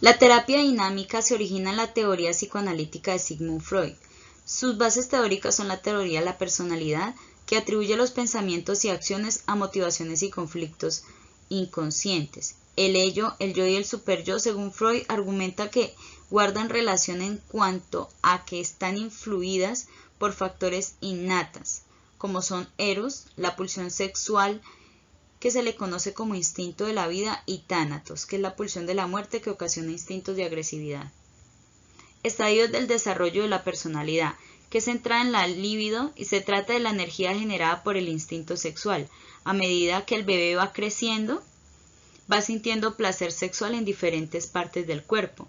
La terapia dinámica se origina en la teoría psicoanalítica de Sigmund Freud. Sus bases teóricas son la teoría de la personalidad, que atribuye los pensamientos y acciones a motivaciones y conflictos inconscientes. El ello, el yo y el superyo, según Freud, argumenta que guardan relación en cuanto a que están influidas por factores innatas, como son eros, la pulsión sexual, que se le conoce como instinto de la vida, y tánatos, que es la pulsión de la muerte que ocasiona instintos de agresividad. Estadios del desarrollo de la personalidad, que se centra en la libido y se trata de la energía generada por el instinto sexual. A medida que el bebé va creciendo, va sintiendo placer sexual en diferentes partes del cuerpo.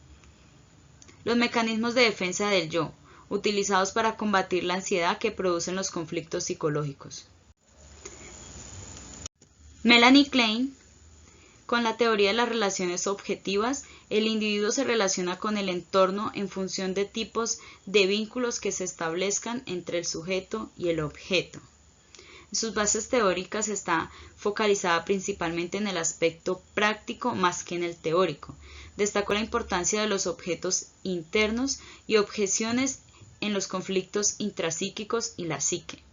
Los mecanismos de defensa del yo, utilizados para combatir la ansiedad que producen los conflictos psicológicos. Melanie Klein, con la teoría de las relaciones objetivas, el individuo se relaciona con el entorno en función de tipos de vínculos que se establezcan entre el sujeto y el objeto. En sus bases teóricas está focalizada principalmente en el aspecto práctico más que en el teórico. Destacó la importancia de los objetos internos y objeciones en los conflictos intrapsíquicos y la psique.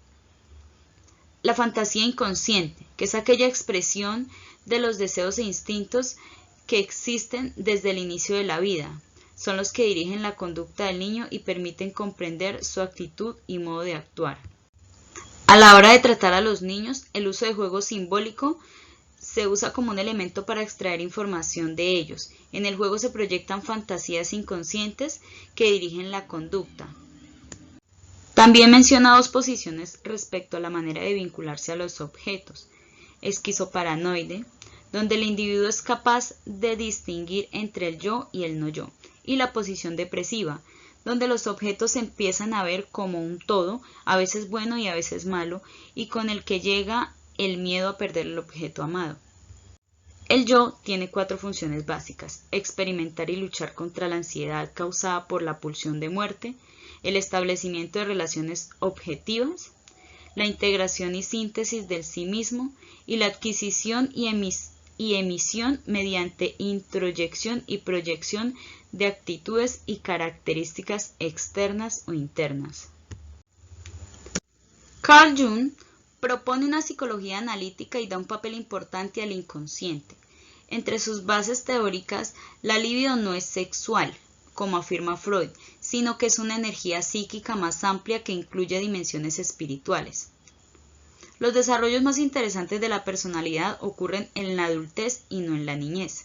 La fantasía inconsciente, que es aquella expresión de los deseos e instintos que existen desde el inicio de la vida. Son los que dirigen la conducta del niño y permiten comprender su actitud y modo de actuar. A la hora de tratar a los niños, el uso de juego simbólico se usa como un elemento para extraer información de ellos. En el juego se proyectan fantasías inconscientes que dirigen la conducta. También menciona dos posiciones respecto a la manera de vincularse a los objetos. Esquizoparanoide, donde el individuo es capaz de distinguir entre el yo y el no yo, y la posición depresiva, donde los objetos se empiezan a ver como un todo, a veces bueno y a veces malo, y con el que llega el miedo a perder el objeto amado. El yo tiene 4 funciones básicas: experimentar y luchar contra la ansiedad causada por la pulsión de muerte, el establecimiento de relaciones objetivas, la integración y síntesis del sí mismo, y la adquisición y emisión mediante introyección y proyección de actitudes y características externas o internas. Carl Jung propone una psicología analítica y da un papel importante al inconsciente. Entre sus bases teóricas, la libido no es sexual, como afirma Freud, sino que es una energía psíquica más amplia que incluye dimensiones espirituales. Los desarrollos más interesantes de la personalidad ocurren en la adultez y no en la niñez.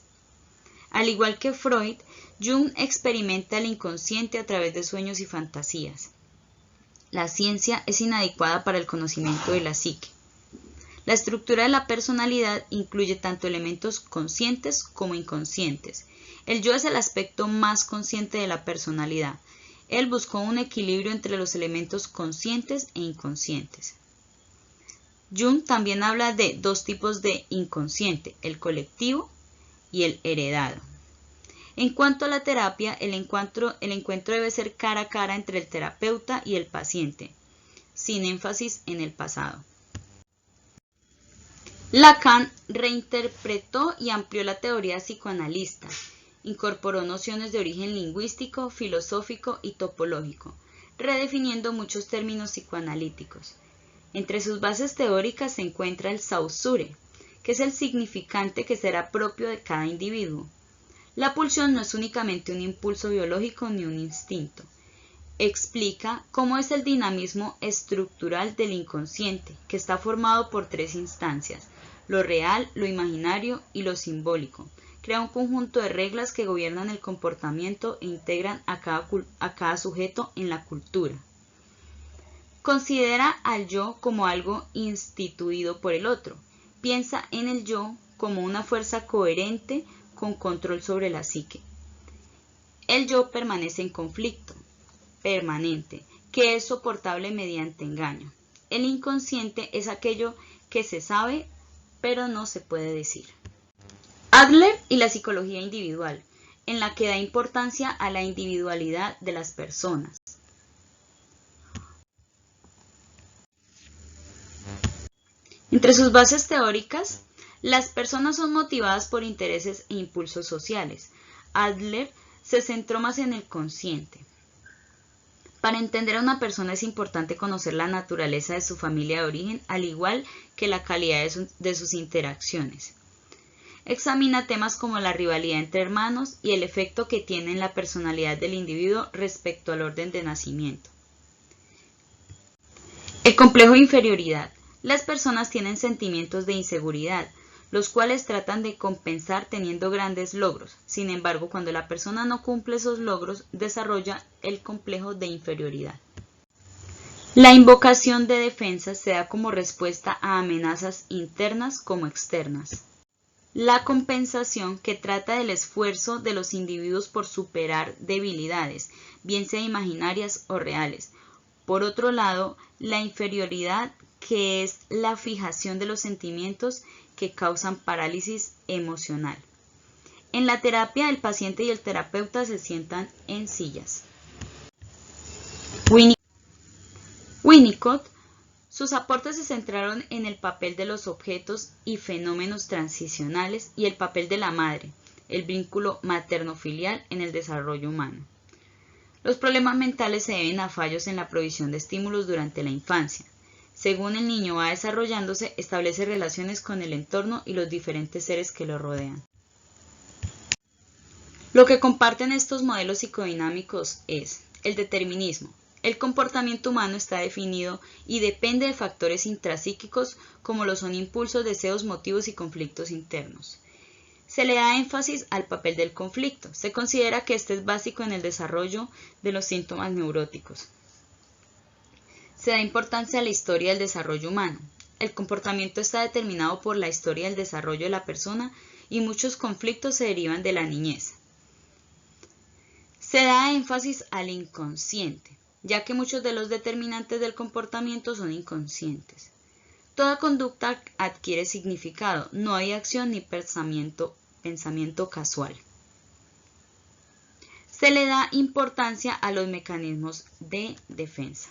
Al igual que Freud, Jung experimenta el inconsciente a través de sueños y fantasías. La ciencia es inadecuada para el conocimiento de la psique. La estructura de la personalidad incluye tanto elementos conscientes como inconscientes. El yo es el aspecto más consciente de la personalidad. Él buscó un equilibrio entre los elementos conscientes e inconscientes. Jung también habla de 2 tipos de inconsciente, el colectivo y el heredado. En cuanto a la terapia, el encuentro debe ser cara a cara entre el terapeuta y el paciente, sin énfasis en el pasado. Lacan reinterpretó y amplió la teoría psicoanalista. Incorporó nociones de origen lingüístico, filosófico y topológico, redefiniendo muchos términos psicoanalíticos. Entre sus bases teóricas se encuentra el Saussure, que es el significante que será propio de cada individuo. La pulsión no es únicamente un impulso biológico ni un instinto. Explica cómo es el dinamismo estructural del inconsciente, que está formado por 3 instancias: lo real, lo imaginario y lo simbólico. Crea un conjunto de reglas que gobiernan el comportamiento e integran a cada sujeto en la cultura. Considera al yo como algo instituido por el otro. Piensa en el yo como una fuerza coherente con control sobre la psique. El yo permanece en conflicto permanente, que es soportable mediante engaño. El inconsciente es aquello que se sabe, pero no se puede decir. Adler y la psicología individual, en la que da importancia a la individualidad de las personas. Entre sus bases teóricas, las personas son motivadas por intereses e impulsos sociales. Adler se centró más en el consciente. Para entender a una persona es importante conocer la naturaleza de su familia de origen, al igual que la calidad de sus interacciones. Examina temas como la rivalidad entre hermanos y el efecto que tiene en la personalidad del individuo respecto al orden de nacimiento. El complejo de inferioridad. Las personas tienen sentimientos de inseguridad, los cuales tratan de compensar teniendo grandes logros. Sin embargo, cuando la persona no cumple esos logros, desarrolla el complejo de inferioridad. La invocación de defensa se da como respuesta a amenazas internas como externas. La compensación, que trata del esfuerzo de los individuos por superar debilidades, bien sea imaginarias o reales. Por otro lado, la inferioridad, que es la fijación de los sentimientos que causan parálisis emocional. En la terapia, el paciente y el terapeuta se sientan en sillas. Winnicott, sus aportes se centraron en el papel de los objetos y fenómenos transicionales y el papel de la madre, el vínculo materno-filial en el desarrollo humano. Los problemas mentales se deben a fallos en la provisión de estímulos durante la infancia. Según el niño va desarrollándose, establece relaciones con el entorno y los diferentes seres que lo rodean. Lo que comparten estos modelos psicodinámicos es el determinismo. El comportamiento humano está definido y depende de factores intrapsíquicos como lo son impulsos, deseos, motivos y conflictos internos. Se le da énfasis al papel del conflicto. Se considera que este es básico en el desarrollo de los síntomas neuróticos. Se da importancia a la historia del desarrollo humano. El comportamiento está determinado por la historia del desarrollo de la persona y muchos conflictos se derivan de la niñez. Se da énfasis al inconsciente, ya que muchos de los determinantes del comportamiento son inconscientes. Toda conducta adquiere significado, no hay acción ni pensamiento casual. Se le da importancia a los mecanismos de defensa.